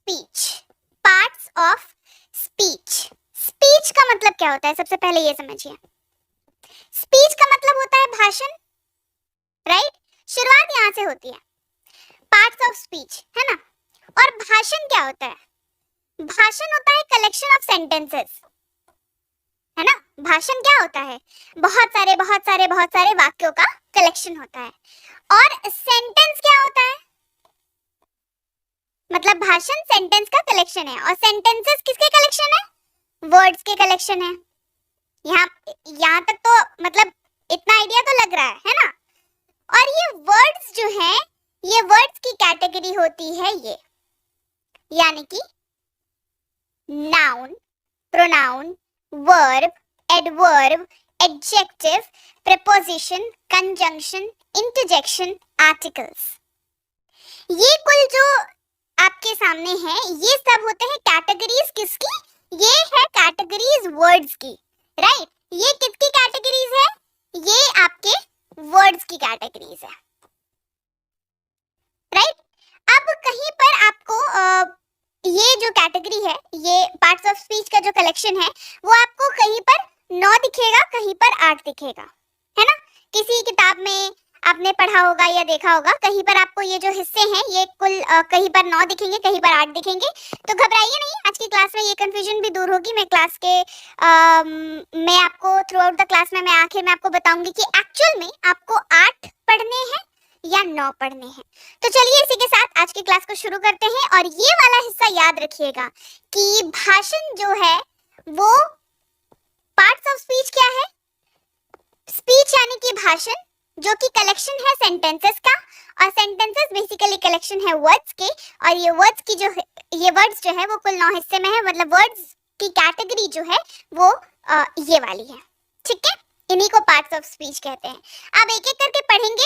Speech, parts of speech. Speech का मतलब क्या होता है, सबसे पहले ये समझिए। स्पीच का मतलब होता है भाषण, राइट? शुरुआत यहाँ से होती है, पार्ट्स ऑफ स्पीच, है ना? और भाषण क्या होता है? भाषण होता है कलेक्शन ऑफ सेंटेंसेस, है ना? भाषण क्या होता है? बहुत सारे वाक्यों का कलेक्शन होता है। और सेंटेंस क्या होता है? मतलब भाषण सेंटेंस का कलेक्शन है, और सेंटेंसेस किसके कलेक्शन है? वर्ड्स के कलेक्शन है। यहाँ तक तो मतलब इतना आइडिया तो लग रहा है ना? और ये वर्ड्स जो है, ये वर्ड्स की कैटेगरी होती है ये, यानी कि noun, pronoun, verb, adverb, adjective, preposition, conjunction, interjection, articles. ये कुल जो आपके सामने है, ये सब होते हैं कैटेगरीज किसकी? ये है कैटेगरीज वर्ड्स की, राइट? ये किसकी कैटेगरीज है? ये आपके वर्ड्स की कैटेगरीज है, राइट? अब कहीं पर आपको ये जो कैटेगरी है, ये पार्ट्स ऑफ स्पीच का जो कलेक्शन है, वो आपको कहीं पर 9 दिखेगा, कहीं पर 8 दिखेगा, है ना? किसी किताब में आपने पढ़ा होगा या देखा होगा, कहीं पर आपको ये जो हिस्से हैं ये कुल कहीं पर 9 दिखेंगे, कहीं पर 8 दिखेंगे। तो घबराइए नहीं, आज की क्लास में ये कंफ्यूजन भी दूर होगी। मैं क्लास के मैं आपको थ्रू आउट द क्लास में मैं आखिर में आपको बताऊंगी कि एक्चुअल में आपको 8 पढ़ने हैं या 9 पढ़ने हैं। तो चलिए इसी के साथ आज की क्लास को शुरू करते हैं। और ये वाला हिस्सा याद रखिएगा कि भाषण जो है वो पार्ट्स ऑफ स्पीच क्या है? स्पीच यानी कि भाषण, जो कि कलेक्शन है सेंटेंसेस का, और सेंटेंसेस बेसिकली कलेक्शन है वर्ड्स के। और ये वर्ड्स की जो ये वर्ड्स जो है वो कुल 9 हिस्से में है, मतलब वर्ड्स की कैटेगरी जो है वो ये वाली है, ठीक है? इन्हीं को पार्ट्स ऑफ स्पीच कहते हैं। अब एक एक करके पढ़ेंगे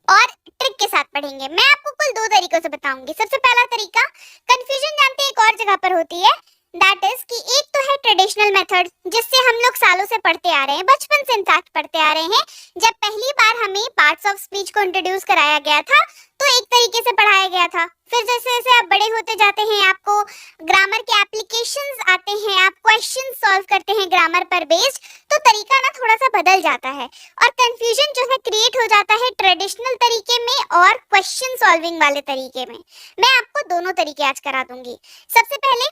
और ट्रिक के साथ पढ़ेंगे। मैं आपको कुल 2 तरीकों से बताऊंगी। सबसे पहला तरीका, कंफ्यूजन जानते हैं एक और जगह पर होती है, दैट इज कि एक तो है ट्रेडिशनल मेथड, जिससे हम लोग सालों से पढ़ते आ रहे हैं, बचपन से इनफैक्ट पढ़ते आ रहे हैं। जब पहली बार हमें पार्ट्स ऑफ स्पीच को इंट्रोड्यूस कराया गया था तो एक तरीके से पढ़ाया गया था। फिर जैसे जैसे आप बड़े होते जाते हैं, आपको ग्रामर के एप्लीकेशंस आते हैं, आप क्वेश्चन सॉल्व करते हैं ग्रामर पर बेस्ड, तो तरीका ना थोड़ा सा बदल जाता है और कंफ्यूजन जो है क्रिएट हो जाता है ट्रेडिशनल तरीके में और क्वेश्चन सॉल्विंग वाले तरीके में। मैं आपको दोनों तरीके आज करा दूंगी। सबसे पहले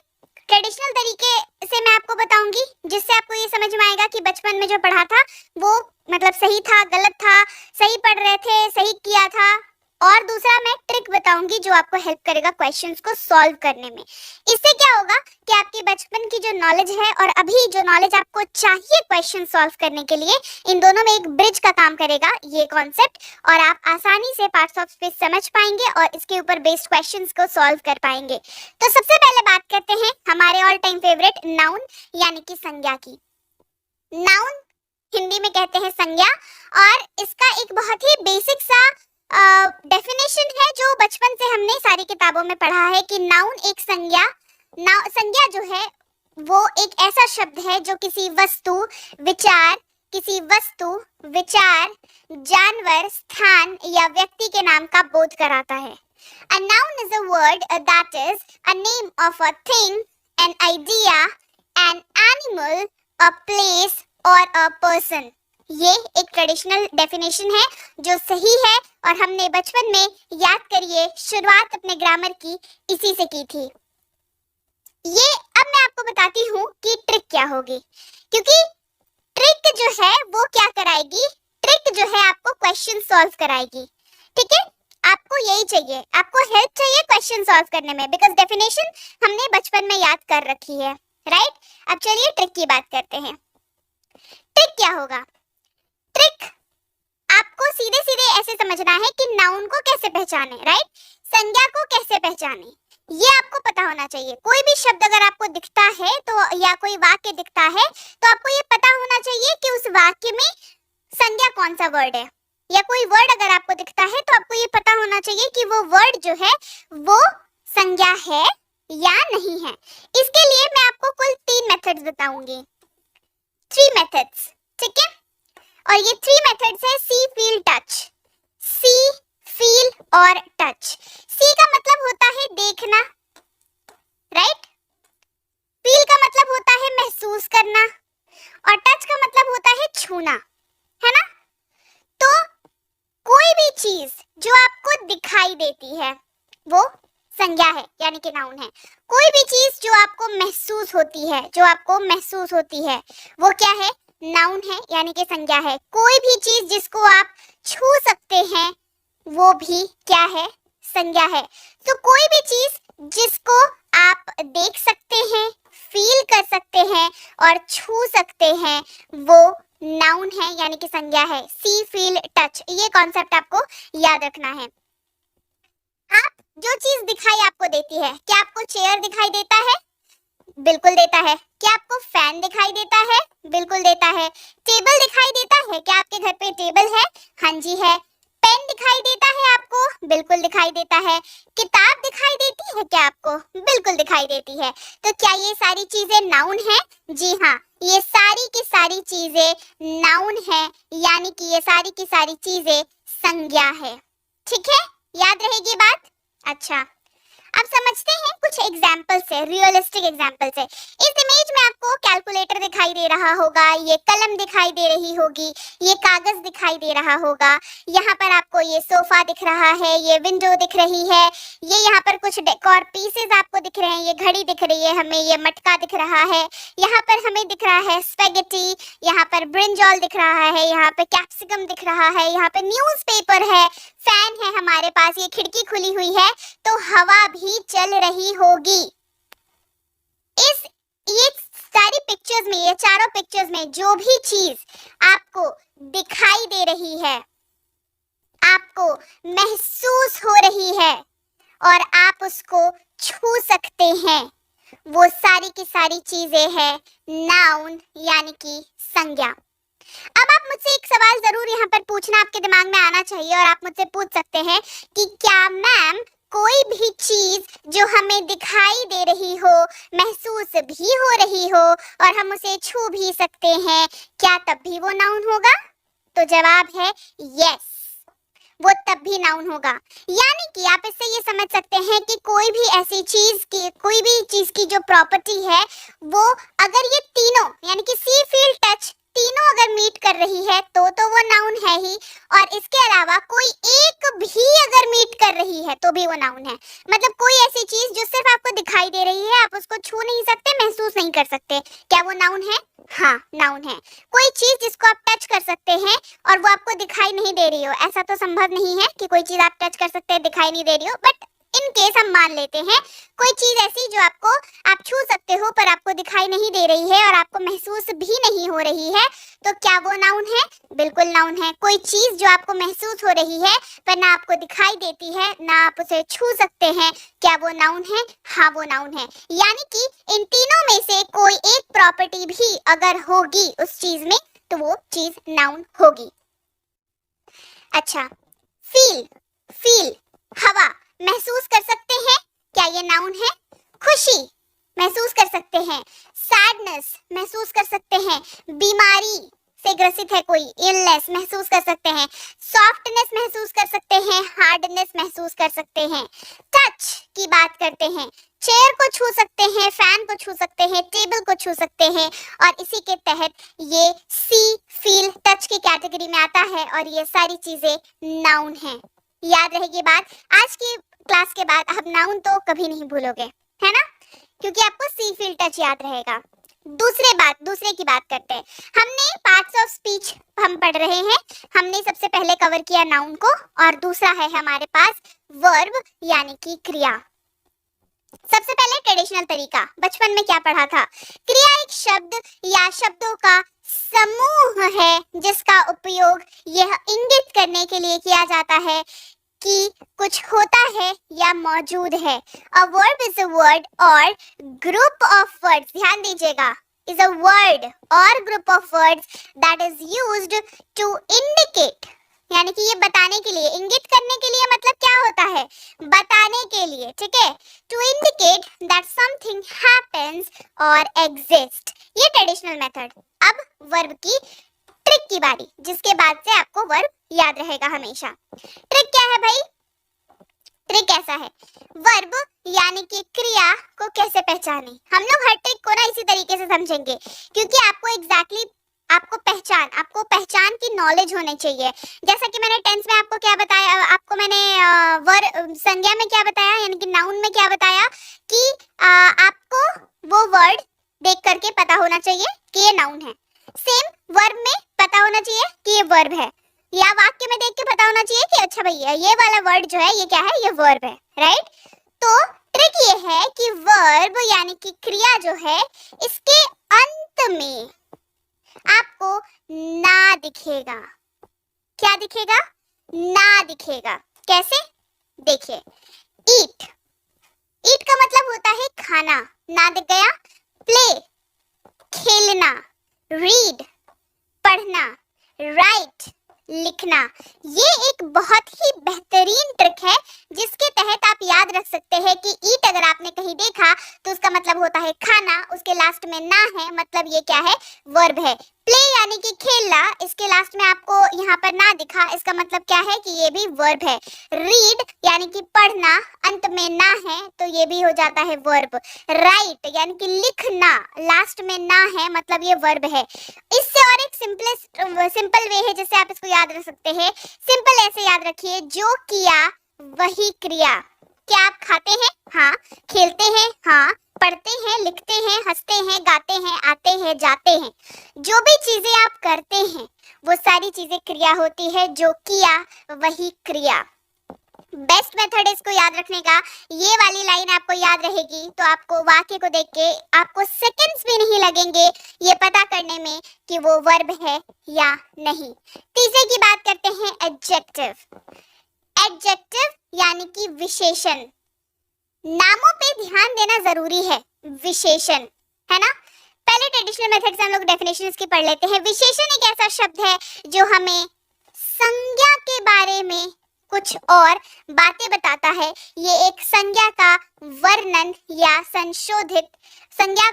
ट्रेडिशनल तरीके से मैं आपको बताऊंगी, जिससे आपको ये समझ में आएगा कि बचपन में जो पढ़ा था वो मतलब सही था, गलत था, सही पढ़ रहे थे, सही किया था। और दूसरा मैं ट्रिक बताऊंगी जो आपको हेल्प करेगा क्वेश्चंस को सॉल्व करने में। इससे क्या होगा कि आपके बचपन की जो नॉलेज है और अभी जो नॉलेज आपको चाहिए क्वेश्चन सॉल्व करने के लिए, इन दोनों में एक ब्रिज का काम करेगा ये कॉन्सेप्ट, और आप आसानी से पार्ट्स ऑफ स्पीच समझ पाएंगे और इसके ऊपर बेस्ड क्वेश्चंस को सॉल्व कर पाएंगे। तो सबसे पहले बात करते हैं हमारे ऑल टाइम फेवरेट नाउन यानी कि संज्ञा की। नाउन हिंदी में कहते हैं संज्ञा, और इसका एक बहुत ही बेसिक सा डेफिनेशन है जो बचपन से हमने सारी किताबों में पढ़ा है कि नाउन एक संज्ञा, संज्ञा जो है वो एक ऐसा शब्द है जो किसी वस्तु, विचार, जानवर, स्थान या व्यक्ति के नाम का बोध कराता है। A noun is a word that is a name of a thing, an idea, an animal, a place or a person। ये एक ट्रेडिशनल डेफिनेशन है जो सही है, और हमने बचपन में याद करिए शुरुआत अपने ग्रामर की इसी से की थी। ये अब मैं आपको बताती हूँ कि ट्रिक क्या होगी, क्योंकि ट्रिक जो है वो क्या कराएगी? ट्रिक जो है आपको क्वेश्चन सॉल्व कराएगी, ठीक है? आपको यही चाहिए, आपको हेल्प चाहिए क्वेश्चन सॉल्व करने में, बिकॉज डेफिनेशन हमने बचपन में याद कर रखी है, राइट? अब चलिए ट्रिक की बात करते हैं। ट्रिक क्या होगा? ट्रिक आपको सीधे सीधे ऐसे समझना है कि नाउन को कैसे पहचाने, राइट? संज्ञा को कैसे पहचाने, ये आपको पता होना चाहिए। कोई भी शब्द अगर आपको दिखता है तो, या कोई वाक्य दिखता है, तो आपको ये पता होना चाहिए कि उस वाक्य में संज्ञा कौन सा वर्ड है, या कोई वर्ड अगर आपको दिखता है तो आपको ये पता होना चाहिए कि वो वर्ड जो है वो संज्ञा है या नहीं है। इसके लिए मैं आपको कुल 3 मेथड्स बताऊंगी, 3 मेथड्स, ठीक है? और ये 3 मेथड्स है सी, फील, टच। सी, फील और टच। सी का मतलब होता है देखना, दिखाई देती है वो संज्ञा है यानी कि नाउन है। कोई भी चीज जो आपको महसूस होती है, जो आपको महसूस होती है वो क्या है, नाउन है यानी कि संज्ञा है। कोई भी चीज जिसको आप छू सकते हैं वो भी क्या है, संज्ञा है। तो कोई भी चीज जिसको आप देख सकते हैं, फील कर सकते हैं और छू सकते हैं वो नाउन है यानी कि संज्ञा है। सी, फील, टच, ये कॉन्सेप्ट आपको याद रखना है। आप जो चीज दिखाई आपको देती है, क्या आपको चेयर दिखाई देता है? बिल्कुल देता है। क्या आपको फैन दिखाई देता है? बिल्कुल देता है। टेबल दिखाई देता है? क्या आपके घर पे टेबल है? हाँ जी है। पेन दिखाई देता है आपको? बिल्कुल दिखाई देता है। किताब दिखाई देती है क्या आपको? बिल्कुल दिखाई देती है। तो क्या ये सारी चीजें नाउन है? जी हाँ, ये सारी की सारी चीजें नाउन है यानी कि ये सारी की सारी चीजें संज्ञा है। ठीक है, याद रहेगी बात। अच्छा, अब समझते हैं कुछ एग्जाम्पल से, रियलिस्टिक एग्जाम्पल से। इस इमेज में आपको कैलकुलेटर दिखाई दे रहा होगा, ये कलम दिखाई दे रही होगी, ये कागज दिखाई दे रहा होगा, यहाँ पर आपको ये सोफा दिख रहा है, ये विंडो दिख रही है, ये यहाँ पर कुछ डेकोर पीसेस आपको दिख रहे हैं, ये घड़ी दिख रही है हमें, ये मटका दिख रहा है, यहाँ पर हमें दिख रहा है स्पेगेटी, यहाँ पर ब्रिंजॉल दिख रहा है, यहाँ पे कैप्सिकम दिख रहा है, यहाँ पे न्यूज़पेपर है, फैन है हमारे पास, ये खिड़की खुली हुई है तो हवा भी चल रही होगी। ये सारी पिक्चर्स में, ये चारों पिक्चर्स में जो भी चीज आपको दिखाई दे रही है, आपको महसूस हो रही है और आप उसको छू सकते हैं, वो सारी की सारी चीजें हैं नाउन यानी कि संज्ञा। अब आप मुझसे एक सवाल जरूर यहाँ पर पूछना आपके दिमाग में आना चाहिए और आप मुझसे पूछ सकते हैं कि क्या मैम कोई भी चीज जो हमें दिखाई दे रही हो, महसूस भी हो रही हो और हम उसे छू भी सकते हैं, क्या तब भी वो नाउन होगा? तो जवाब है यस, वो तब भी नाउन होगा। यानी कि आप इससे ये समझ सकते हैं कि कोई भी ऐसी चीज की, कोई भी चीज की जो प्रॉपर्टी है वो अगर ये तीनों यानी कि सी, फील, टच तीनों अगर मीट कर रही है तो वो नाउन है ही, और इसके अलावा कोई एक भी अगर मीट कर रही है तो भी वो नाउन है। मतलब कोई ऐसी चीज जो सिर्फ आपको दिखाई दे रही है, आप उसको छू नहीं सकते, महसूस नहीं कर सकते, क्या वो नाउन है? हाँ, नाउन है। कोई चीज जिसको आप टच कर सकते हैं और वो आपको दिखाई नहीं दे रही हो, ऐसा तो संभव नहीं है कि कोई चीज आप टच कर सकते हैं दिखाई नहीं दे रही हो, बट इन केस हम मान लेते हैं कोई चीज ऐसी जो आप छू सकते हो पर आपको दिखाई नहीं दे रही है और आपको महसूस भी नहीं हो रही है, तो क्या वो नाउन है? बिल्कुल नाउन है। कोई चीज जो आपको महसूस हो रही है पर ना आपको दिखाई देती है ना आप उसे छू सकते हैं, क्या वो नाउन है? हाँ, वो नाउन है। यानी कि इन तीनों में से कोई एक प्रॉपर्टी भी अगर होगी उस चीज में तो वो चीज नाउन होगी। अच्छा, फील, हवा महसूस कर सकते हैं, क्या ये नाउन है? खुशी महसूस कर सकते हैं, सैडनेस महसूस कर सकते हैं, बीमारी से ग्रसित है कोई, इलनेस महसूस कर सकते हैं, सॉफ्टनेस महसूस कर सकते हैं, हार्डनेस महसूस कर सकते हैं। टच की बात करते हैं, चेयर को छू सकते हैं, फैन को छू सकते हैं, टेबल को छू सकते हैं, और इसी के तहत ये सी, फील, टच की कैटेगरी में आता है और ये सारी चीजें नाउन हैं। याद रहेगी बात, आज की क्लास के बाद आप नाउन तो कभी नहीं भूलोगे, है ना, क्योंकि आपको सी, फील, टच याद रहेगा। दूसरे की बात करते हैं। हमने पार्ट्स ऑफ स्पीच हम पढ़ रहे हैं, हमने सबसे पहले कवर किया नाउन को और दूसरा है हमारे पास वर्ब यानी कि क्रिया। सबसे पहले ट्रेडिशनल तरीका, बचपन में क्या पढ़ा था? क्रिया एक शब्द या शब्दों का समूह है जिसका उपयोग यह इंगित करने के लिए किया जाता है कि कुछ होता है या मौजूद है। A verb is a word or group of words, ध्यान दीजिएगा, is a word or group of words that is used to indicate, यानी कि ये बताने के लिए, इंगित करने के लिए मतलब क्या होता है? बताने के लिए, ठीक है, to indicate that something happens or exists। ये ट्रेडिशनल मेथड। अब वर्ब की ट्रिक की बारी, जिसके बाद से आपको वर्ब याद रहेगा हमेशा। ट्रिक क्या है भाई? ट्रिक ऐसा है, वर्ब यानी कि क्रिया को कैसे पहचाने। हम लोग हर ट्रिक को ना इसी तरीके से समझेंगे क्योंकि आपको एग्जैक्टली आपको पहचान की नॉलेज होनी चाहिए। जैसा कि मैंने टेंस में आपको क्या बताया, आपको मैंने संज्ञा में क्या बताया, यानी कि नाउन में क्या बताया कि आपको वो वर्ड देख करके पता होना चाहिए कि ये नाउन है। सेम वर्ब में पता होना चाहिए कि ये वर्ब है, या वाक्य में देख के पता होना चाहिए कि अच्छा भैया ये वाला वर्ड जो है ये क्या है, ये वर्ब है, राइट। तो ट्रिक ये है कि वर्ब यानी कि क्रिया जो है इसके अंत में आपको ना दिखेगा। क्या दिखेगा? ना दिखेगा। कैसे? देखिए, ईट, ईट का मतलब होता है खाना, ना दिख गया। प्ले, खेलना। रीड, पढ़ना। राइट, लिखना। ये एक बहुत ही बेहतरीन ट्रिक है जिसके तहत आप याद रख सकते हैं कि ईट अगर आपने कहीं देखा तो उसका मतलब होता है खाना, उसके लास्ट में ना है, मतलब ये क्या है, वर्ब है। प्ले यानी कि खेलना, इसके लास्ट में आपको यहाँ पर ना दिखा, इसका मतलब क्या है कि ये भी वर्ब है। रीड यानी कि पढ़ना, अंत में ना है तो ये भी हो जाता है वर्ब। राइट यानी कि लिखना, लास्ट में ना है, मतलब ये वर्ब है। इससे और एक सिंपल वे है जिससे आप इसको याद रख सकते हैं। सिंपल ऐसे याद रखिए, जो किया वही क्रिया। क्या आप खाते हैं? हाँ। खेलते हैं? हाँ। पढ़ते हैं, लिखते हैं, हंसते हैं, गाते हैं, आते हैं, जाते हैं, जो भी चीजें आप करते हैं वो सारी चीजें क्रिया होती है। जो किया वही क्रिया। बेस्ट मेथड है इसको याद रखने का, ये वाली लाइन आपको याद रहेगी तो आपको वाक्य को देख के आपको सेकंड्स भी नहीं लगेंगे ये पता करने में कि वो वर्ब है या नहीं। तीसरे की बात करते हैं, एडजेक्टिव। एडजेक्टिव यानी कि विशेषण। नामों पे ध्यान देना जरूरी है, विशेषण, है ना। पहले ट्रेडिशनल मेथड से हम लोग डेफिनेशन इसकी पढ़ लेते हैं। विशेषण एक ऐसा शब्द है जो हमें संज्ञा के बारे में कुछ और बातें बताता है। ये एक संज्ञा का वर्णन या संशोधित संज्ञा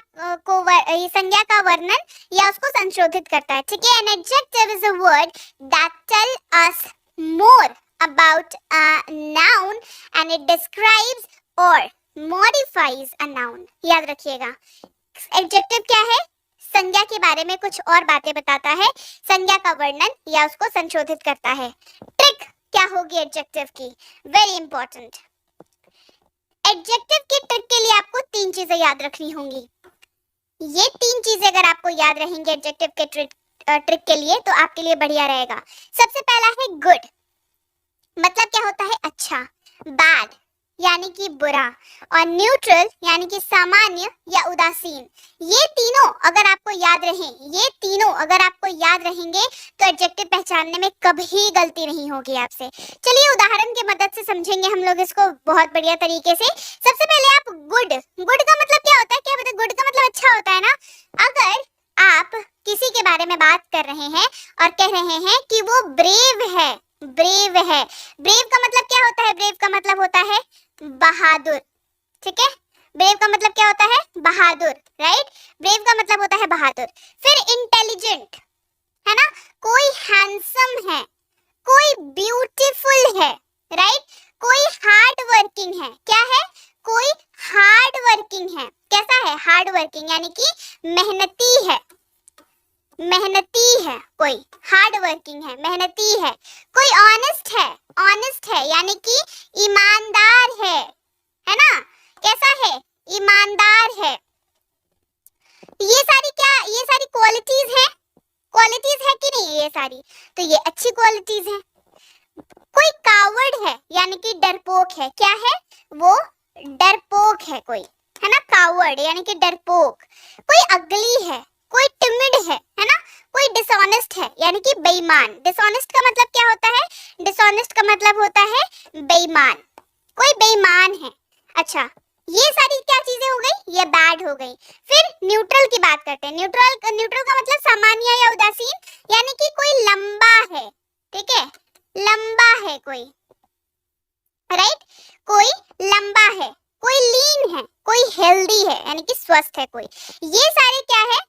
का वर्णन या उसको संशोधित करता है, ठीक है। An adjective is a word that tell us more about a noun and it describes or modifies a noun। याद रखिएगा, एडजेक्टिव क्या है? संज्ञा के बारे में कुछ और बातें बताता है, संज्ञा का वर्णन या उसको संशोधित करता है। ट्रिक क्या होगी एडजेक्टिव की? Very important. एडजेक्टिव की ट्रिक के लिए आपको 3 चीजें याद रखनी होंगी। ये 3 चीजें अगर आपको याद रहेंगे एडजेक्टिव के ट्रिक के लिए तो आपके लिए बढ़िया रहेगा। सबसे पहला है गुड, मतलब क्या होता है? अच्छा। बैड यानी कि बुरा, और न्यूट्रल यानी कि सामान्य या उदासीन। ये तीनों अगर आपको याद रहेंगे तो एडजेक्टिव पहचानने में कभी गलती नहीं होगी आपसे। चलिए उदाहरण की मदद से समझेंगे हम लोग इसको बहुत बढ़िया तरीके से। सबसे पहले आप गुड का मतलब क्या होता है? क्या पता? गुड का मतलब अच्छा होता है ना। अगर आप किसी के बारे में बात कर रहे हैं और कह रहे हैं कि वो ब्रेव है, ब्रेव का मतलब क्या होता है? ब्रेव का मतलब होता है बहादुर, ठीक है। ब्रेव का मतलब क्या होता है? बहादुर, राइट। ब्रेव का मतलब होता है बहादुर। फिर इंटेलिजेंट, है ना। कोई हैंडसम है, कोई ब्यूटीफुल है, राइट। कोई हार्ड वर्किंग है। क्या है? कोई हार्ड वर्किंग है। कैसा है? हार्ड वर्किंग यानी कि मेहनती है, कोई हार्ड वर्किंग है, मेहनती है। कोई ऑनेस्ट है यानी कि ईमानदार है ना। कैसा है? ईमानदार है। ये सारी क्वालिटीज है कि नहीं? ये सारी तो ये अच्छी क्वालिटीज है। कोई कावर्ड है यानी कि डरपोक है। क्या है? वो डरपोक है कोई, है ना। कावर्ड यानी कि डरपोक। कोई अगली है, कोई टिमिड है ना। कोई डिसऑनेस्ट है यानी कि बेईमान। डिसऑनेस्ट का मतलब क्या होता है? डिसऑनेस्ट का मतलब होता है बेईमान। कोई बेईमान है। अच्छा, ये सारी क्या चीजें हो गई? ये बैड हो गई। फिर न्यूट्रल की बात करते हैं। न्यूट्रल का मतलब सामान्य या उदासीन, यानी कि कोई लंबा है, ठीक है। लंबा है कोई, राइट। कोई लंबा है, कोई लीन है, कोई हेल्दी है यानी कि स्वस्थ है कोई। ये सारे क्या है?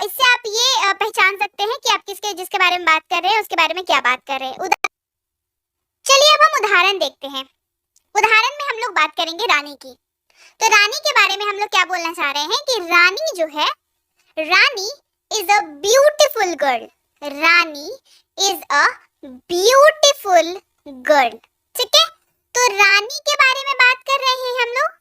इससे आप ये पहचान सकते हैं कि आप जिसके बारे में बात कर रहे हैं उसके बारे में क्या बात कर रहे हैं। चलिए अब हम उदाहरण देखते हैं। उदाहरण में हम लोग बात करेंगे रानी की। तो रानी के बारे में हम लोग क्या बोलना चाह रहे हैं कि रानी जो है, Rani is a beautiful girl. Rani is a beautiful girl. ठीक है, तो रानी के बारे में बात कर रहे हैं हम लोग।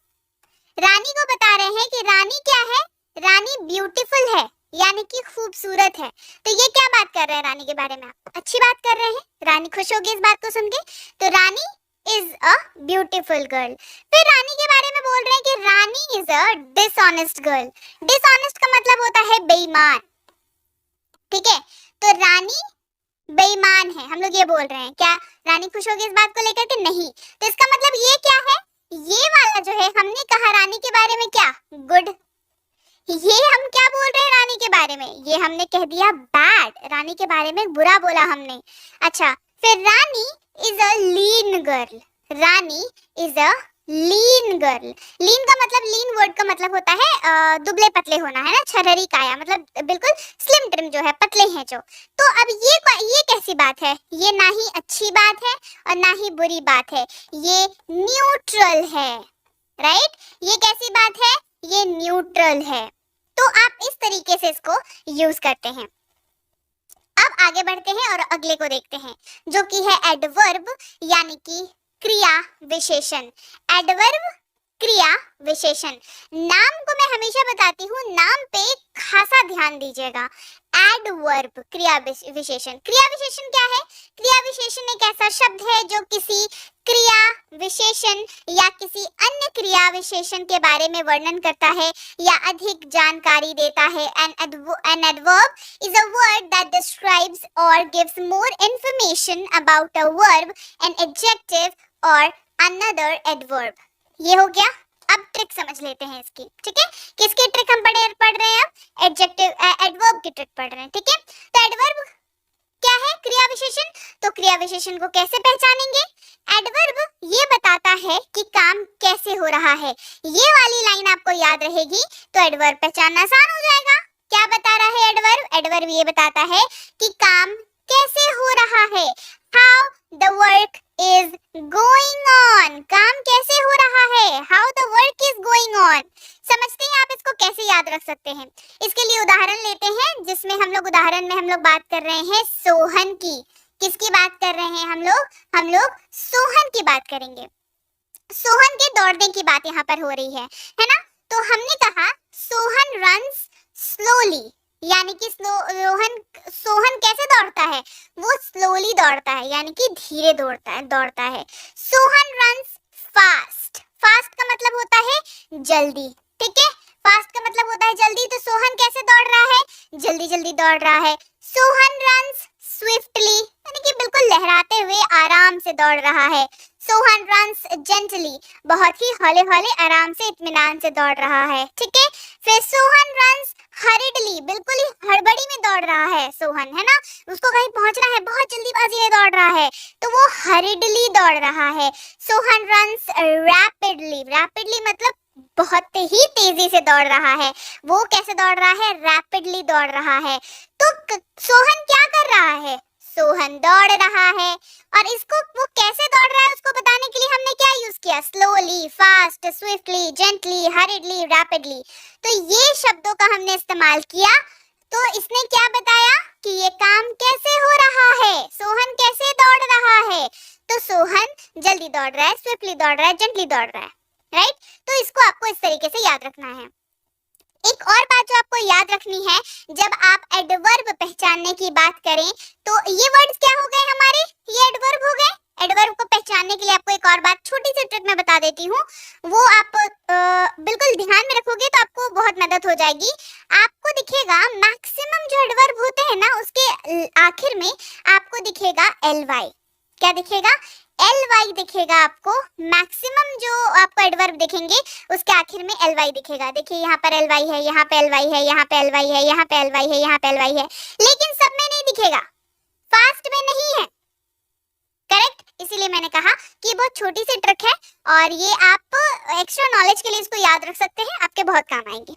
रानी को बता रहे हैं कि रानी क्या है, रानी ब्यूटीफुल है, यानी कि खूबसूरत है। तो ये क्या बात कर रहे हैं रानी के बारे में, आप अच्छी बात कर रहे हैं, रानी खुश होगी इस बात को सुन के। तो Rani is a beautiful girl. फिर रानी के बारे में बोल रहे हैं कि Rani is a dishonest girl. Dishonest का मतलब होता है बेईमान। ठीक है, तो रानी बेईमान है, हम लोग ये बोल रहे हैं। क्या रानी खुश होगी इस बात को लेकर के? नहीं। तो इसका मतलब ये क्या है, ये वाला जो है हमने कहा रानी के बारे में क्या, गुड। ये हम क्या बोल रहे हैं रानी के बारे में, ये हमने कह दिया बैड, रानी के बारे में बुरा बोला हमने। अच्छा, फिर Rani is a lean girl. Rani is a lean girl. Lean का मतलब, लीन वर्ड का मतलब होता है दुबले पतले होना, है ना, छरहरी काया, मतलब बिल्कुल स्लिम ट्रिम जो है, पतले हैं जो। तो अब ये कैसी बात है, ये ना ही अच्छी बात है और ना ही बुरी बात है, ये न्यूट्रल है। राइट, ये कैसी बात है, ये न्यूट्रल है। तो आप इस तरीके से इसको यूज करते हैं। अब आगे बढ़ते हैं और अगले को देखते हैं, जो कि है एडवर्ब, यानी कि क्रिया विशेषण। एडवर्ब क्रिया विशेषण। नाम को मैं हमेशा बताती हूँ, नाम पे खासा ध्यान दीजिएगा। एडवर्ब क्रिया विशेषण। क्रिया विशेषण क्या है, क्रिया विशेषण एक ऐसा शब्द है जो किसी क्रिया विशेषण या किसी अन्य क्रिया विशेषण के बारे में वर्णन करता है या अधिक जानकारी देता है। An adverb is a word that describes or gives more information about a verb, an adjective or another adverb. ये हो गया। अब ट्रिक समझ लेते हैं इसकी। ठीक है, किसकी ट्रिक हम पढ़ रहे हैं अब, एडवर्ब की ट्रिक पढ़ रहे हैं। ठीक है, तो एडवर्ब क्या है, क्रिया विशेषण। तो क्रिया विशेषण को कैसे पहचानेंगे, एडवर्ब ये बताता है कि काम कैसे हो रहा है। ये वाली लाइन आपको याद रहेगी तो एडवर्ब पहचानना आसान हो जाएगा। क्या बता रहा है एडवर्ब, एडवर्ब ये बताता है कि काम कैसे हो रहा है। How the work is going on, काम कैसे हो रहा है, how the work is going on. समझते हैं आप इसको कैसे याद रख सकते हैं। इसके लिए उदाहरण लेते हैं, जिसमें हम लोग उदाहरण में हम लोग बात कर रहे हैं सोहन की। किसकी बात कर रहे हैं हम लोग सोहन की बात करेंगे। सोहन के दौड़ने की बात यहाँ पर हो रही है ना। तो हमने कहा सोहन रन्स स्लोली, यानी कि सोहन कैसे दौड़ता है, वो स्लोली दौड़ता है, यानी कि धीरे दौड़ता है। सोहन रन्स फास्ट, फास्ट का मतलब होता है जल्दी। ठीक है, फास्ट का मतलब होता है जल्दी। तो सोहन कैसे दौड़ रहा है, जल्दी जल्दी दौड़ रहा है। सोहन रन्स स्विफ्टली, यानी कि बिल्कुल लहराते हुए आराम से दौड़ रहा है। सोहन रन्स जेंटली, बहुत ही हौले हौले आराम से इत्मीनान से दौड़ रहा है। ठीक है, फिर सोहन रन्स हरिडली, बिल्कुल ही हड़बड़ी में दौड़ रहा है सोहन, है ना, उसको कहीं पहुंचना है, बहुत जल्दीबाजी में दौड़ रहा है, तो वो हरिडली दौड़ रहा है। सोहन रन्स रैपिडली, रैपिडली मतलब बहुत ही तेजी से दौड़ रहा है। वो कैसे दौड़ रहा है, रैपिडली दौड़ रहा है। तो सोहन क्या कर रहा है, सोहन दौड़ रहा है। और इसको वो कैसे दौड़ रहा है उसको बताने के लिए हमने क्या यूज किया, slowly, fast, swiftly, gently, हरिडली, rapidly. तो ये शब्दों का हमने इस्तेमाल किया। तो इसने क्या बताया कि ये काम कैसे हो रहा है, सोहन कैसे दौड़ रहा है। तो सोहन जल्दी दौड़ रहा है, स्विफ्टली दौड़ रहा है, जेंटली दौड़ रहा है। राइट, तो इसको आपको इस तरीके से याद रखना है। एक और बात जो आपको याद रखनी है, जब आप एडवर्ब पहचानने की बात करें तो ये वर्ड्स क्या हो गए हमारे, ये एडवर्ब हो गए। एडवर्ब को पहचानने के लिए आपको एक और बात, छोटी सी ट्रिक मैं बता देती हूँ, वो आप बिल्कुल ध्यान में रखोगे तो आपको बहुत मदद हो जाएगी। आपको दिखेगा मैक्सिमम जो एडवर्ब होते हैं ना, उसके आखिर में आपको दिखेगा ly। क्या दिखेगा, ly दिखेगा आपको। मैक्सिमम जो आपको एडवर्ब दिखेंगे उसके आखिर में ly दिखेगा। देखिए यहाँ पर ly है, यहाँ पे ly है, यहाँ पे ly है, यहाँ पे ly है, यहाँ पे ly है, लेकिन सब में नहीं दिखेगा, फास्ट में नहीं है। करेक्ट, इसीलिए मैंने कहा कि बहुत छोटी सी ट्रिक है और ये आप एक्स्ट्रा नॉलेज के लिए इसको याद रख सकते हैं, आपके बहुत काम आएंगे।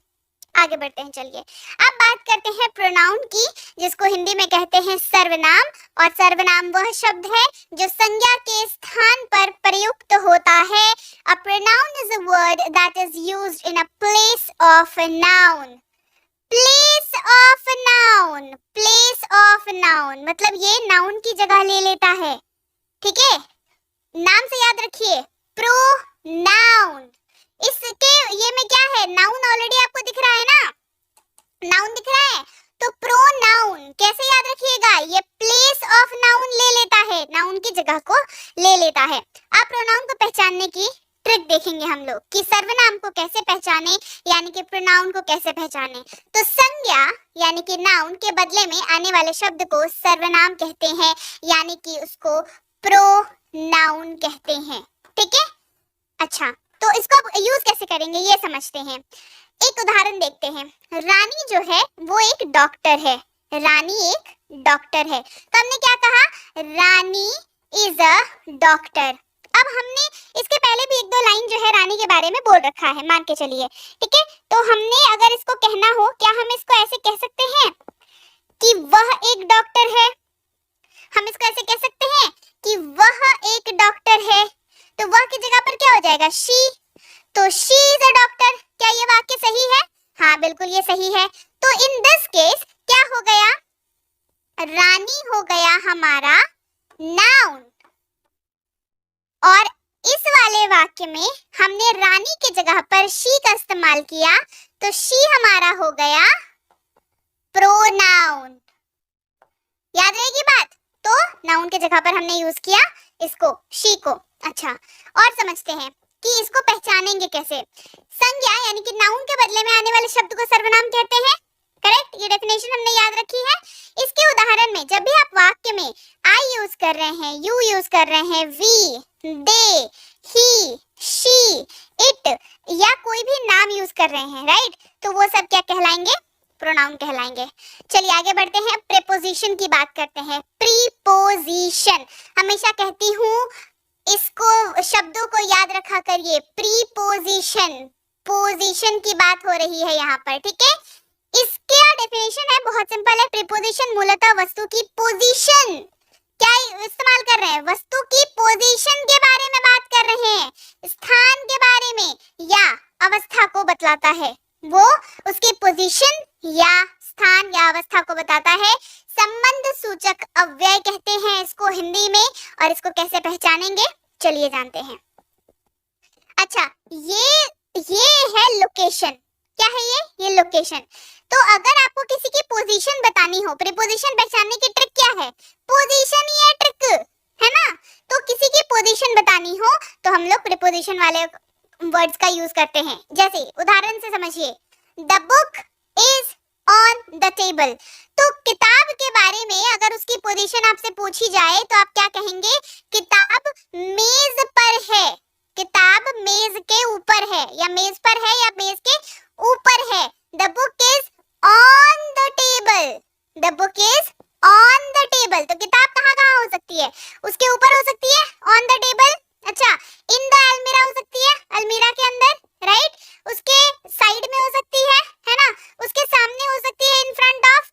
आगे बढ़ते हैं, चलिए अब बात करते हैं प्रोनाउन की, जिसको हिंदी में कहते हैं सर्वनाम। और सर्वनाम वह शब्द है जो संज्ञा के स्थान पर प्रयुक्त होता है। A pronoun is a word that is used in a place of a noun. Place of noun, place of noun मतलब ये नाउन की जगह ले लेता है, ठीक है। नाम से याद रखिए, प्रोनाउन। इसके ये में क्या है, नाउन ऑलरेडी आपको दिख रहा है ना, नाउन दिख रहा है, तो प्रोनाउन कैसे याद रखिएगा, ये प्लेस ऑफ नाउन ले लेता है, नाउन की जगह को ले लेता है। अब प्रोनाउन को पहचानने की ट्रिक देखेंगे हम लोग कि सर्वनाम को कैसे पहचाने, यानी कि प्रोनाउन को कैसे पहचाने। तो संज्ञा यानी कि नाउन के बदले में आने वाले शब्द को सर्वनाम कहते हैं, यानी कि उसको प्रोनाउन कहते हैं, ठीक है। अच्छा, तो इसको यूज कैसे करेंगे ये समझते हैं। एक उदाहरण देखते हैं। रानी जो है वो एक डॉक्टर है, रानी एक डॉक्टर है, तो हमने क्या कहा, रानी इज अ डॉक्टर। अब हमने इसके पहले भी एक दो लाइन जो है रानी के बारे में बोल रखा है, मान के चलिए, ठीक है। तो हमने अगर इसको कहना हो, क्या हम इसको ऐसे कह सकते हैं कि वह एक डॉक्टर है, हम इसको ऐसे कह सकते हैं कि वह एक डॉक्टर है, तो वह की जगह पर क्या हो जाएगा, शी, तो शी इज अ डॉक्टर। क्या ये वाक्य सही है, हाँ बिल्कुल ये सही है। तो इन दिस केस क्या हो गया, रानी हो गया हमारा नाउन, और इस वाले वाक्य में हमने रानी की जगह पर शी का इस्तेमाल किया, तो शी हमारा हो गया प्रोनाउन। याद रहेगी बात, तो नाउन की जगह पर हमने यूज किया इसको, शी को। अच्छा, और समझते हैं कि इसको पहचानेंगे कैसे। संज्ञा यानी कि नाउन के बदले में आने वाले शब्द को सर्वनाम कहते हैं, करेक्ट, ये डेफिनेशन हमने याद रखी है। इसके उदाहरण में जब भी आप वाक्य में आई यूज कर रहे हैं, यू यूज कर रहे हैं, we, they, he, she, it या कोई भी नाम यूज कर रहे हैं, राइट, तो वो सब क्या कहलाएंगे, प्रोनाउन कहलाएंगे। चलिए आगे बढ़ते हैं, प्रीपोजिशन की बात करते हैं। प्रीपोजिशन, हमेशा कहती हूँ इसको, शब्दों को याद रखा करिए, प्रीपोजिशन, पोजीशन की बात हो रही है यहाँ पर, ठीक है। इसका डेफिनेशन है, बहुत सिंपल है। प्रीपोजिशन मूलतः वस्तु की पोजीशन, क्या इस्तेमाल कर रहे हैं, वस्तु की पोजीशन के बारे में बात कर रहे हैं, स्थान के बारे में या अवस्था को बतलाता है, वो उसकी पोजीशन या स्थान या अवस्था को बताता है। संबंध सूचक अव्यय कहते हैं इसको हिंदी में, और इसको कैसे पहचानेंगे चलिए जानते हैं। अच्छा, ये है लोकेशन, क्या है ये लोकेशन। तो अगर आपको किसी की पोजीशन बतानी हो, प्रीपोजिशन पहचानने की ट्रिक क्या है, पोजीशन ही है ट्रिक, है ना। तो किसी की पोजीशन बतानी हो तो हम लोग प्रीपोजिशन वाले वर्ड्स का यूज करते हैं। जैसे उदाहरण से समझिए, the book is on the table. तो किताब के बारे में अगर उसकी पोजीशन आपसे पूछी जाए तो आप क्या कहेंगे, किताब मेज पर है, किताब मेज के ऊपर है, या मेज पर है या मेज के ऊपर है। The book is on the table, the book is on the table. तो किताब कहाँ कहाँ हो सकती है, उसके ऊपर हो सकती है, ऑन द टेबल। अच्छा, इन द अलमीरा हो सकती है, अलमीरा के अंदर, राइट, उसके साइड में हो सकती है ना, उसके सामने हो सकती है, इन फ्रंट ऑफ,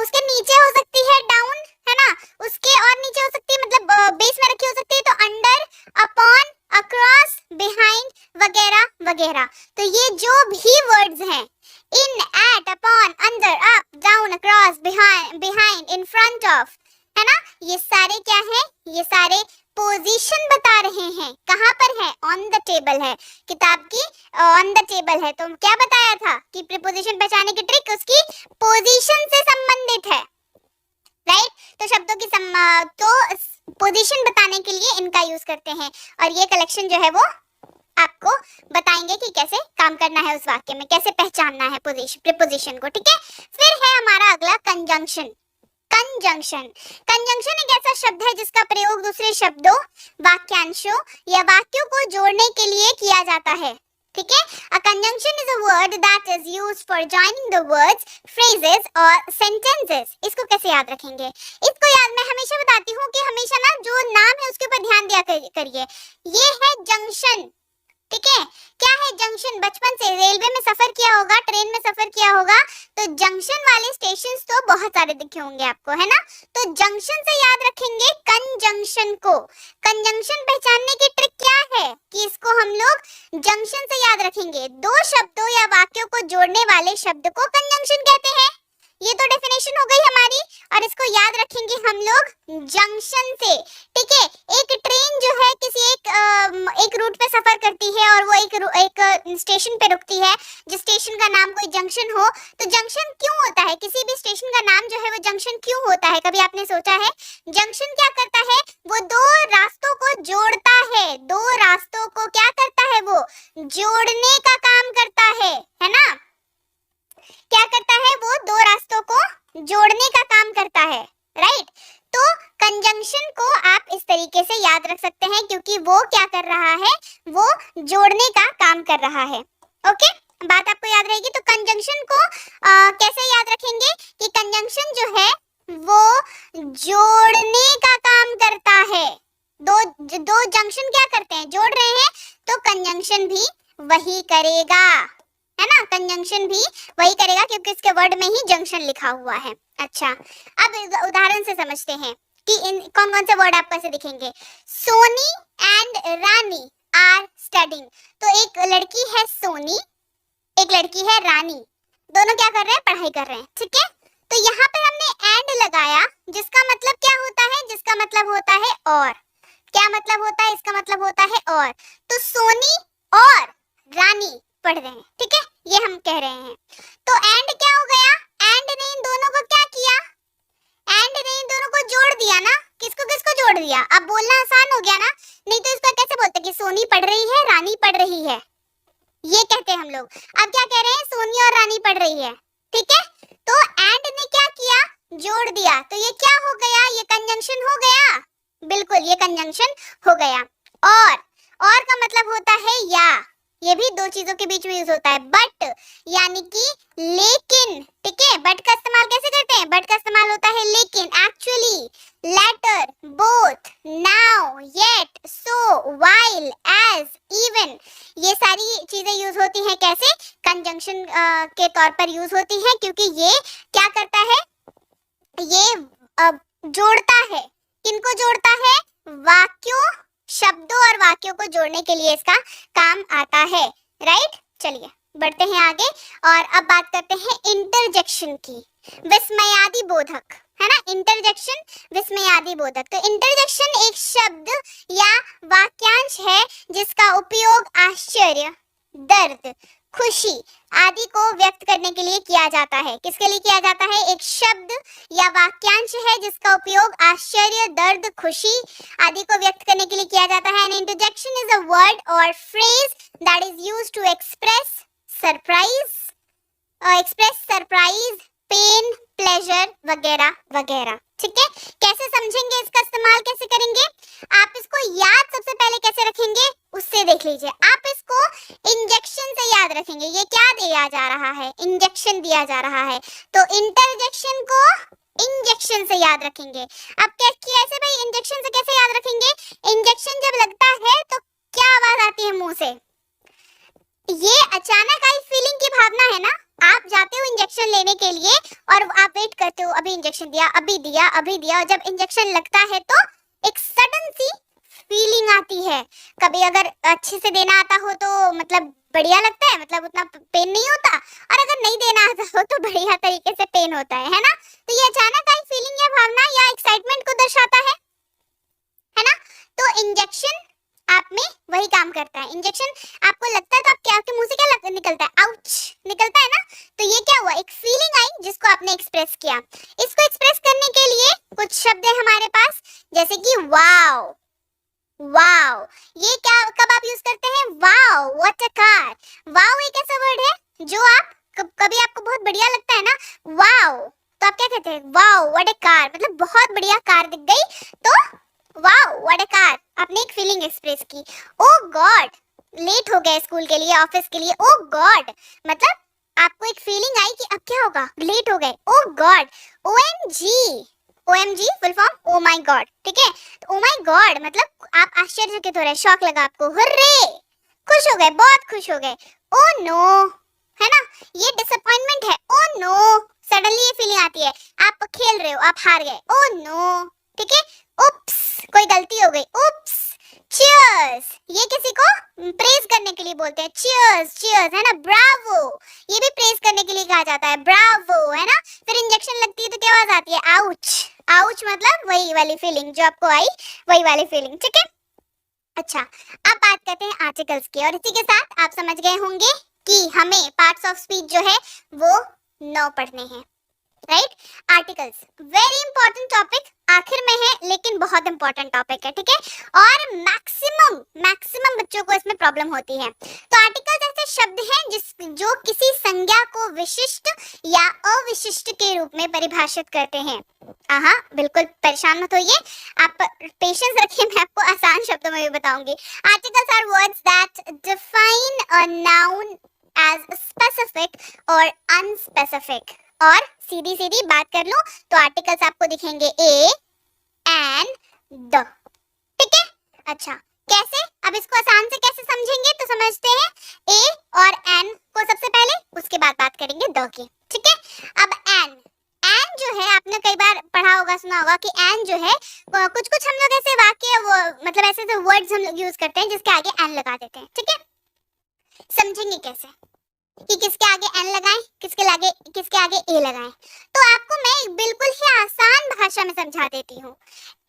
उसके नीचे हो सकती है, डाउन, है ना, उसके और नीचे हो सकती है, मतलब बेस में रखी हो सकती है, तो अंडर, अपॉन, अक्रॉस, बिहाइंड वगैरह वगैरह। तो ये जो भी वर्ड्स हैं, in, at, upon, under, up, down, across, behind, in front of, है ना, ये सारे क्या हैं, ये सारे पोजीशन बता रहे हैं। कहाँ पर है, ऑन द टेबल है, किताब की ऑन द टेबल है। तो क्या बताया था कि प्रीपोजिशन पहचानने की ट्रिक उसकी पोजीशन से संबंधित है, राइट। तो शब्दों की तो पोजीशन बताने के लिए इनका यूज करते हैं, और ये कलेक्शन जो है वो आपको बताएंगे कि कैसे काम करना है उस वाक्य में, कैसे पहचानना है प्रीपोजिशन को, ठीक है। फिर है हमारा अगला कंजंक्शन। कंजंक्शन, कंजंक्शन एक ऐसा शब्द है जिसका प्रयोग दूसरे शब्दों, वाक्यांशों या वाक्यों को जोड़ने के लिए किया जाता है, ठीक है। A conjunction is a word that is used for joining the words, phrases or sentences. इसको कैसे याद रखेंगे, इसको याद मैं हमेशा बताती हूँ कि हमेशा ना जो नाम है उसके ऊपर ध्यान दिया करिए। ये है जंक्शन, ठीक है। क्या है जंक्शन? बचपन से रेलवे में सफर किया होगा, ट्रेन में सफर किया होगा, तो जंक्शन वाले स्टेशंस तो बहुत सारे दिखे होंगे आपको, है ना। तो जंक्शन से याद रखेंगे कंजंक्शन को। कंजंक्शन पहचानने की ट्रिक क्या है कि इसको हम लोग जंक्शन से याद रखेंगे। दो शब्दों या वाक्यों को जोड़ने वाले शब्द को कंजंक्शन कहते हैं। ये तो डेफिनेशन हो गई हमारी, और इसको याद रखेंगे हम लोग जंक्शन से, ठीक है। एक ट्रेन जो है किसी एक रूट पे सफर करती है और वो एक स्टेशन पे रुकती है, जिस स्टेशन का नाम कोई जंक्शन हो। तो जंक्शन क्यों होता है? किसी भी स्टेशन का नाम जो है वो जंक्शन क्यों होता है? कभी आपने सोचा है? जंक्शन क्या करता है? वो दो रास्तों को जोड़ता है। दो रास्तों को क्या करता है? वो जोड़ने का काम करता है ना। क्या करता है? वो दो रास्तों को जोड़ने का काम करता है, राइट। तो कंजंक्शन को आप इस तरीके से याद रख सकते हैं, क्योंकि वो क्या कर रहा है? वो जोड़ने का काम कर रहा है। ओके, बात आपको याद रहेगी। तो कंजंक्शन को कैसे याद रखेंगे कि कंजंक्शन जो है वो जोड़ने का काम करता है। दो जंक्शन क्या करते हैं? जोड़ रहे हैं, तो कंजंक्शन भी वही करेगा, है ना। कंजंक्शन भी वही करेगा क्योंकि इसके वर्ड में ही जंक्शन लिखा हुआ है। अच्छा, अब उदाहरण से समझते हैं कि कौन कौन से वर्ड आपको ऐसे दिखेंगे। Soni and Rani are studying. तो एक लड़की है सोनी, एक लड़की है रानी, दोनों क्या कर रहे हैं? पढ़ाई कर रहे हैं, ठीक है। तो यहाँ पे हमने एंड लगाया, जिसका मतलब क्या होता है? जिसका मतलब होता है और। क्या मतलब होता है? इसका मतलब होता है और। तो सोनी और रानी पढ़ रहे हैं, ठीक है, ये हम कह रहे हैं। तो एंड क्या हो गया? एंड ने इन दोनों को क्या किया? एंड ने इन दोनों को जोड़ दिया ना। किसको किसको जोड़ दिया? अब बोलना आसान हो गया ना। नहीं तो इसका कैसे बोलते कि सोनी पढ़ रही है, रानी पढ़ रही है, ये कहते हैं हम लोग। अब क्या कह रहे हैं? सोनी और रानी पढ़ रही है, ठीक है। तो एंड ने क्या किया? जोड़ दिया। तो ये क्या हो गया? ये कंजंक्शन हो गया। बिल्कुल, ये कंजंक्शन हो गया। और का मतलब होता है या। ये भी दो चीजों के बीच में यूज होता है। बट यानी कि लेकिन, ठीक है। बट का इस्तेमाल कैसे करते हैं? बट का इस्तेमाल होता है लेकिन, actually, later, both, now, yet, so, while, as, even, ये सारी चीजें यूज होती हैं कैसे? कंजंक्शन के तौर पर यूज होती हैं, क्योंकि ये क्या करता है? ये जोड़ता है। किनको जोड़ता है? वाक्यों, शब्दों और वाक्यों को जोड़ने के लिए इसका काम आता है, राइट। चलिए बढ़ते हैं आगे और अब बात करते हैं इंटरजेक्शन की। विस्मयादि बोधक, है ना। इंटरजेक्शन, विस्मयादि बोधक। तो इंटरजेक्शन एक शब्द या वाक्यांश है जिसका उपयोग आश्चर्य, दर्द, खुशी आदि को व्यक्त करने के लिए किया जाता है। किसके लिए किया जाता है? एक शब्द या वाक्यांश है जिसका उपयोग आश्चर्य, दर्द, खुशी आदि को व्यक्त करने के लिए किया जाता है। An interjection is a word or phrase that is used to express surprise, pain, pleasure वगैरह वगैरह, ठीक है। कैसे समझेंगे? इसका इस्तेमाल कैसे करेंगे? आप इसको याद सबसे पहले कैसे रखेंगे उससे देख लीजिए। आप इसको इंजेक्शन से याद रखेंगे। ये क्या दिया जा रहा है? इंजेक्शन दिया जा रहा है। तो इंटरजेक्शन को इंजेक्शन से याद रखेंगे। अब कैसे भाई इंजेक्शन से कैसे याद रखेंगे? इंजेक्शन जब लगता है तो क्या आवाज आती है मुंह से? ये अचानक आई फीलिंग की भावना है ना। आप जाते हो इंजेक्शन लेने के लिए और आप वेट करते हो, अभी इंजेक्शन दिया, अभी दिया, अभी दिया, और जब इंजेक्शन लगता है तो एक सडन सी फीलिंग आती है। कभी अगर अच्छे से देना आता हो तो मतलब बढ़िया लगता है, मतलब उतना पेन नहीं होता, और अगर नहीं देना आता हो तो बढ़िया तरीके से पेन होता है ना। तो ये अचानक आई फीलिंग या भावना या एक्साइटमेंट को दर्शाता है ना। तो इंजेक्शन आप में वही काम करता है। इंजेक्शन आपको लगता है तो आप क्या, आपके मुंह से क्या निकलता है? आउच निकलता है ना। तो ये क्या हुआ? एक फीलिंग आई जिसको आपने एक्सप्रेस किया। इसको एक्सप्रेस करने के लिए कुछ शब्द है हमारे पास, जैसे कि वाओ। वाओ, ये क्या कब आप यूज करते हैं? Wow what a car. Wow एक ऐसा वर्ड है जो आप कभी आपको बहुत बढ़िया लगता है ना, वाओ, तो आप क्या कहते हैं? वाओ व्हाट अ कार, मतलब बहुत बढ़िया कार दिख गई तो वाओ व्हाट अ कार, आपने एक फीलिंग एक्सप्रेस की। ओ गॉड, लेट हो गए स्कूल के लिए, ऑफिस के लिए, ओ गॉड, मतलब आपको एक फीलिंग आई कि अब क्या होगा, लेट हो गए, oh God. OMG, OMG full form oh my God, ठीक है। तो ओ माय गॉड मतलब आप आश्चर्यचकित हो रहे, शॉक लगा आपको, हुर्रे, खुश हो गए, बहुत खुश हो गए। ओ नो, है ना, ये डिसअपॉइंटमेंट है। ओ नो, सडनली ये फीलिंग आती है, आप खेल रहे हो, आप हार गए, ओ नो, ठीक है। उप्स, कोई गलती हो गई, उप्स। चीयर्स, ये किसी को प्रेज करने के लिए बोलते हैं, चीयर्स, चीयर्स, है ना। ब्रावो, ये भी प्रेज करने के लिए कहा जाता है, ब्रावो, है ना। फिर इंजेक्शन लगती है तो क्या आवाज आती है, आउच। आउच मतलब वही वाली फीलिंग जो आपको आई, वही वाली फीलिंग, ठीक है। अच्छा, अब बात करते हैं आर्टिकल्स की, और इसी के साथ आप समझ गए होंगे कि हमें पार्ट्स ऑफ स्पीच जो है वो 9 पढ़ने हैं, right. Articles very important topic, आखिर में है लेकिन बहुत इंपॉर्टेंट टॉपिक है, ठीक है। और मैक्सिमम बच्चों को इसमें प्रॉब्लम होती है। तो आर्टिकल्स ऐसे शब्द हैं जो किसी संज्ञा को विशिष्ट या अविशिष्ट के रूप में परिभाषित करते हैं। हाँ, बिल्कुल परेशान मत होइए, आप पेशेंस रखिए, मैं आपको आसान शब्दों में भी बताऊंगी। Articles are words that define a noun as specific और अनस्पेसिफिक। और सीधी सीधी बात कर लूं तो आर्टिकल्स आपको दिखेंगे ए, एन, द, ठीक है। अच्छा, कैसे, अब इसको आसान से कैसे समझेंगे तो समझते हैं। ए और एन को सबसे पहले, उसके बाद बात करेंगे द की, ठीक है। अब एन, एन जो है आपने कई बार पढ़ा होगा, सुना होगा कि एन जो है कुछ कुछ हम लोग ऐसे वाक्य वो मतलब ऐसे वर्ड्स हम लोग यूज करते हैं जिसके आगे एन लगा देते हैं, ठीक है। समझेंगे कैसे कि किसके आगे एन लगाएं, किसके आगे ए लगाएं। तो आपको मैं बिल्कुल ही आसान भाषा में समझा देती हूँ।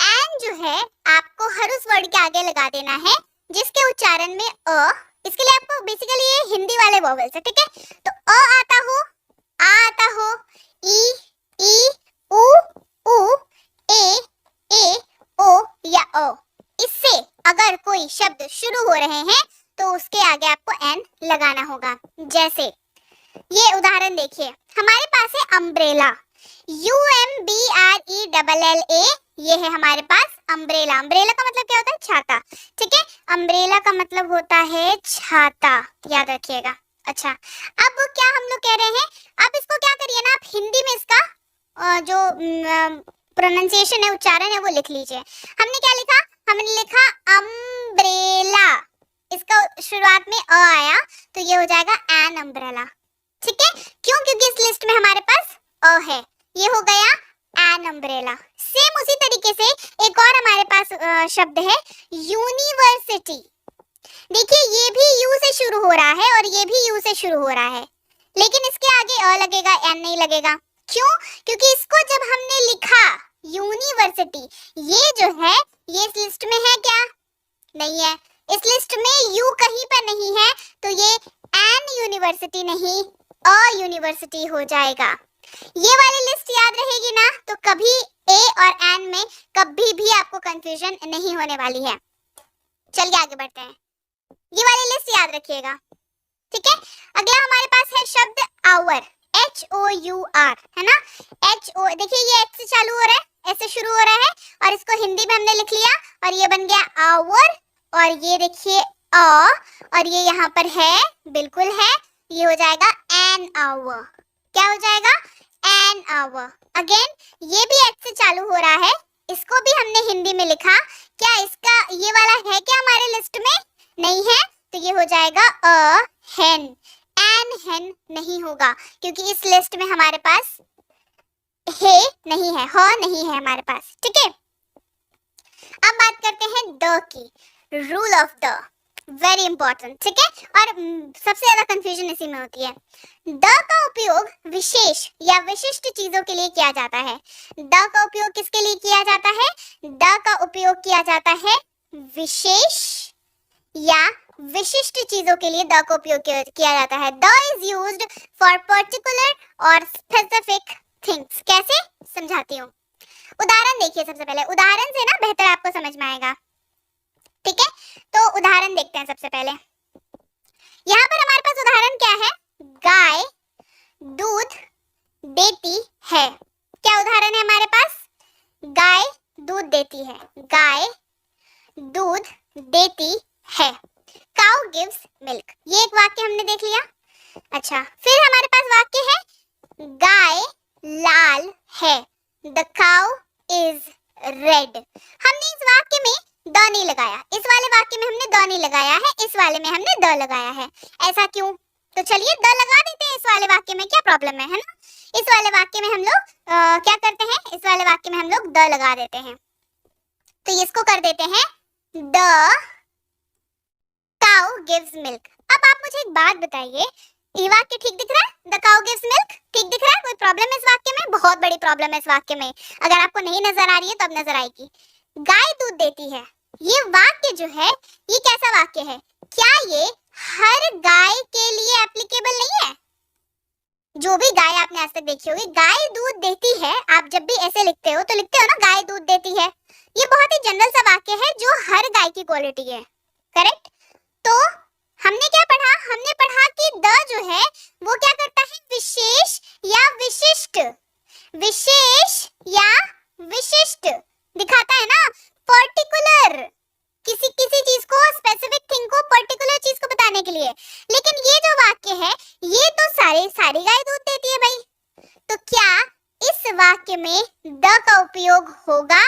एन जो है आपको हर उस वर्ड के आगे लगा देना है जिसके उच्चारण में अ, इसके लिए आपको बेसिकली ये हिंदी वाले वॉवेल्स है, ठीक है। तो अ आता हो, आ आता हो, ई, उ, ए, ओ या ओ, इससे अगर कोई शब्द शुरू हो रहे हैं तो उसके आगे आपको एन लगाना होगा। जैसे ये उदाहरण देखिए, हमारे पास है अम्ब्रेला, UMBRELLA, ये है हमारे पास अम्ब्रेला। अम्ब्रेला का मतलब क्या होता है, छाता, ठीक है। अम्ब्रेला का मतलब होता है छाता, याद रखिएगा। अच्छा, अब क्या हम लोग कह रहे हैं, अब इसको क्या करिए ना, आप हिंदी में इसका जो प्रोनाउंसिएशन है, उच्चारण है, वो लिख लीजिए। हमने क्या लिखा, हमने लिखा अम्ब्रेला, इसका शुरुआत में अ आया तो ये हो जाएगा एन अम्ब्रेला, ठीक है। क्यों, क्योंकि इस लिस्ट में हमारे पास अ है, ये हो गया एन अम्ब्रेला। सेम उसी तरीके से एक और हमारे पास शब्द है यूनिवर्सिटी। देखिए ये भी यू से शुरू हो रहा है और ये भी यू से शुरू हो रहा है, लेकिन इसके आगे अ लगेगा, एन नहीं लगेगा। क्यों, क्योंकि इसको जब हमने लिखा यूनिवर्सिटी, ये जो है ये इस लिस्ट में है क्या, नहीं है। इस लिस्ट में यू कहीं पर नहीं है तो ये एन यूनिवर्सिटी नहीं अ यूनिवर्सिटी हो जाएगा। ये वाली लिस्ट याद रहेगी ना तो कभी ए और एन में कभी भी आपको कंफ्यूजन नहीं होने वाली है। चलिए आगे बढ़ते हैं, ये वाली लिस्ट याद रखिएगा, ठीक है। अगला हमारे पास है शब्द आवर, HOUR, है ना। देखिए ये एच से चालू हो रहा है, ऐसे शुरू हो रहा है, और इसको हिंदी में हमने लिख लिया और ये बन गया आवर, और ये देखिए अ, और ये यहाँ पर है, बिल्कुल है, ये हो जाएगा एन आवर। क्या हो जाएगा, एन आवर। अगेन ये भी एच से चालू हो रहा है, इसको भी हमने हिंदी में लिखा, क्या इसका ये वाला है क्या हमारे लिस्ट में, नहीं है, तो ये हो जाएगा अ हेन, एन हेन नहीं होगा क्योंकि इस लिस्ट में हमारे पास हे नहीं है, ह नहीं है हमारे पास, ठीक है। अब बात करते हैं the key, rule of the, very important, ठीक है। और सबसे ज्यादा कंफ्यूजन इसी में होती है। द का उपयोग विशेष या विशिष्ट चीजों के लिए किया जाता है। द का उपयोग किसके लिए किया जाता है, द का उपयोग किया जाता है विशेष या विशिष्ट चीजों के लिए द का उपयोग किया जाता है। The is used for particular और स्पेसिफिक थिंग्स। कैसे, समझाती हूँ। उदाहरण देखिए, सबसे पहले उदाहरण से ना बेहतर आपको समझ में आएगा, ठीक है। तो उदाहरण देखते हैं सबसे पहले। यहाँ पर हमारे पास उदाहरण क्या है, गाय दूध देती है। क्या उदाहरण है हमारे पास, गाय दूध देती है, गाय दूध देती है। काउ गिव्स मिल्क, ये एक वाक्य हमने देख लिया। अच्छा, फिर हमारे पास वाक्य है गाय लाल है, द काउ इज रेड। हमने इस वाक्य में द नहीं लगाया, इस वाले वाक्य में हमने द नहीं लगाया है, इस वाले में हमने द लगाया है। ऐसा क्यों? तो चलिए द लगा देते हैं इस वाले वाक्य में, क्या प्रॉब्लम है ना? इस वाले वाक्य में हम लोग क्या करते हैं, इस वाले वाक्य में हम लोग द लगा देते हैं। तो इसको कर देते हैं द काउ गिव्स मिल्क। अब आप मुझे एक बात बताइए, ये वाक्य ठीक दिख रहा है? द काउ गिव्स मिल्क ठीक दिख रहा है? कोई प्रॉब्लम है इस वाक्य में? बहुत बड़ी प्रॉब्लम है इस वाक्य में। अगर आपको नहीं नजर आ रही है तो अब नजर आएगी। गाय दूध देती है, ये वाक्य जो है ये कैसा वाक्य है? क्या ये हर गाय के लिए एप्लीकेबल नहीं है? जो भी गाय आपने आज तक देखी होगी, गाय दूध देती है, आप जब भी ऐसे लिखते हो तो लिखते हो ना गाय दूध देती है। ये बहुत ही जनरल सा वाक्य है जो हर गाय की क्वालिटी है, करेक्ट? तो हमने क्या पढ़ा? हमने पढ़ा कि द जो है वो क्या करता है? विशेष या विशिष्ट, विशेष या विशिष्ट दिखाता है ना, पर्टिकुलर, किसी किसी चीज को, स्पेसिफिक थिंग को, पर्टिकुलर चीज को बताने के लिए। लेकिन ये जो वाक्य है ये तो सारी गाय दूध देती है भाई, तो क्या इस वाक्य में द का उपयोग होगा?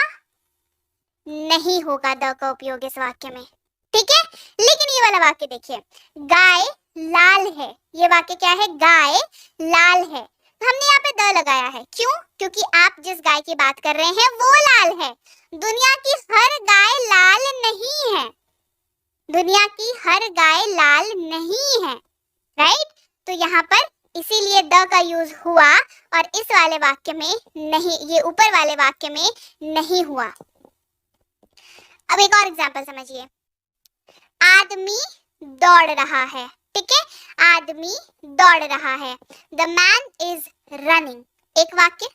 नहीं होगा द का उपयोग इस वाक्य में, ठीक है? लेकिन ये वाला वाक्य देखिए, गाय लाल है, ये वाक्य क्या है? गाय लाल है। हमने यहाँ पे द लगाया है, क्यों? क्योंकि आप जिस गाय की बात कर रहे हैं वो लाल है। दुनिया की हर गाय लाल नहीं है, दुनिया की हर गाय लाल नहीं है, राइट? तो यहाँ पर इसीलिए द का यूज हुआ और इस वाले वाक्य में नहीं, ये ऊपर वाले वाक्य में नहीं हुआ। अब एक और एग्जांपल समझिए, आदमी दौड़ रहा है, ठीक है? आदमी दौड़ रहा है, द मैन इज रनिंग। एक वाक्य,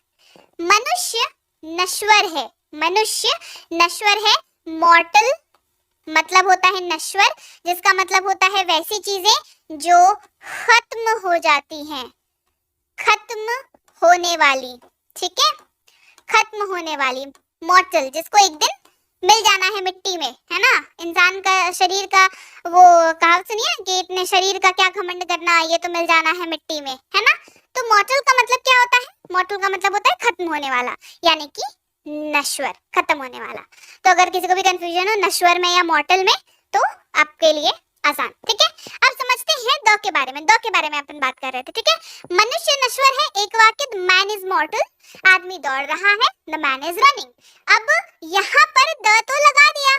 मनुष्य नश्वर है, मनुष्य नश्वर है, मॉर्टल मतलब होता है नश्वर, जिसका मतलब होता है वैसी चीजें जो खत्म हो जाती हैं, खत्म होने वाली, ठीक है? खत्म होने वाली, मॉर्टल जिसको एक दिन मिल जाना है मिट्टी में, है ना? इंसान का शरीर का वो कहावत सुनिए ना कि इतने शरीर का क्या घमंड करना, ये तो मिल जाना है मिट्टी में, है ना? तो मॉर्टल का मतलब क्या होता है? मॉर्टल का मतलब होता है खत्म होने वाला, यानी कि नश्वर, खत्म होने वाला। तो अगर किसी को भी कंफ्यूजन हो नश्वर में या मॉर्टल में तो आपके लिए आसान, ठीक है? अब समझते हैं द के बारे में, द के बारे में अपन बात कर रहे थे, ठीक है? मनुष्य नश्वर है, एक वाक्य, द मैन इज मॉर्टल, आदमी दौड़ रहा है, द मैन इज रनिंग। अब यहाँ पर द तो लगा दिया,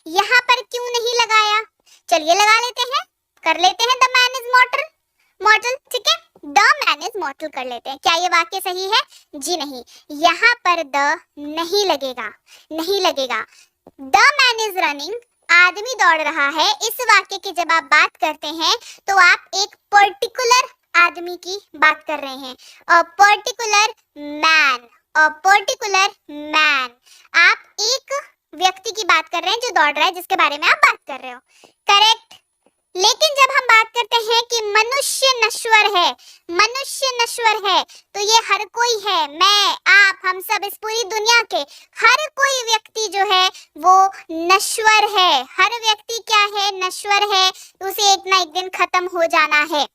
यहाँ पर क्यों नहीं लगाया? चलिए लगा लेते हैं, कर लेते हैं द मैन इज मॉर्टल, मॉर्टल, ठीक है? द मैन इज मॉर्टल कर लेते हैं। क्या ये वाक्य सही है? जी नहीं, यहाँ पर द नहीं लगेगा, नहीं लगेगा। द मैन इज रनिंग, आदमी दौड़ रहा है, इस वाक्य की जब आप बात करते हैं तो आप एक पर्टिकुलर आदमी की बात कर रहे हैं, a particular man, a particular man. आप एक व्यक्ति की बात कर रहे हैं जो दौड़ रहा है, जिसके बारे में आप बात कर रहे हो, करेक्ट? लेकिन जब हम बात करते हैं कि मनुष्य नश्वर है, मनुष्य नश्वर है, तो ये हर कोई है, मैं, आप, हम सब, इस पूरी दुनिया के हर कोई व्यक्ति जो है वो नश्वर है। हर व्यक्ति क्या है? नश्वर है, उसे एक ना एक दिन खत्म हो जाना है।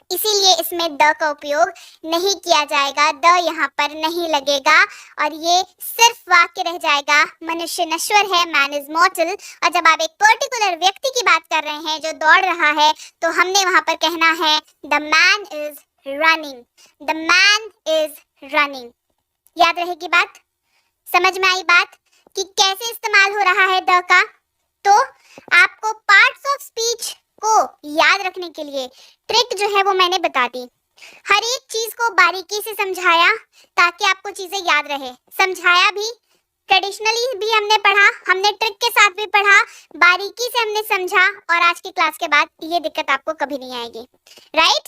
इसीलिए इसमें द का उपयोग नहीं किया जाएगा, द यहाँ पर नहीं लगेगा और ये सिर्फ वाक्य रह जाएगा, मनुष्य नश्वर है, मैन इज मॉर्टल। और जब आप एक पर्टिकुलर व्यक्ति की बात कर रहे हैं जो दौड़ रहा है तो हमने वहां पर कहना है the man is running, the man is running. याद रहेगी बात? समझ में आई बात कि कैसे इस्तेमाल हो रहा है द का? तो आपको पार्ट्स ऑफ स्पीच को याद रखने के लिए ट्रिक जो है वो मैंने बता दी। हर एक चीज को बारीकी से समझाया ताकि आपको चीजें याद रहे, समझाया भी, ट्रेडिशनली भी हमने पढ़ा, हमने ट्रिक के साथ भी पढ़ा, बारीकी से हमने समझा और आज की क्लास के बाद ये दिक्कत आपको कभी नहीं आएगी, राइट?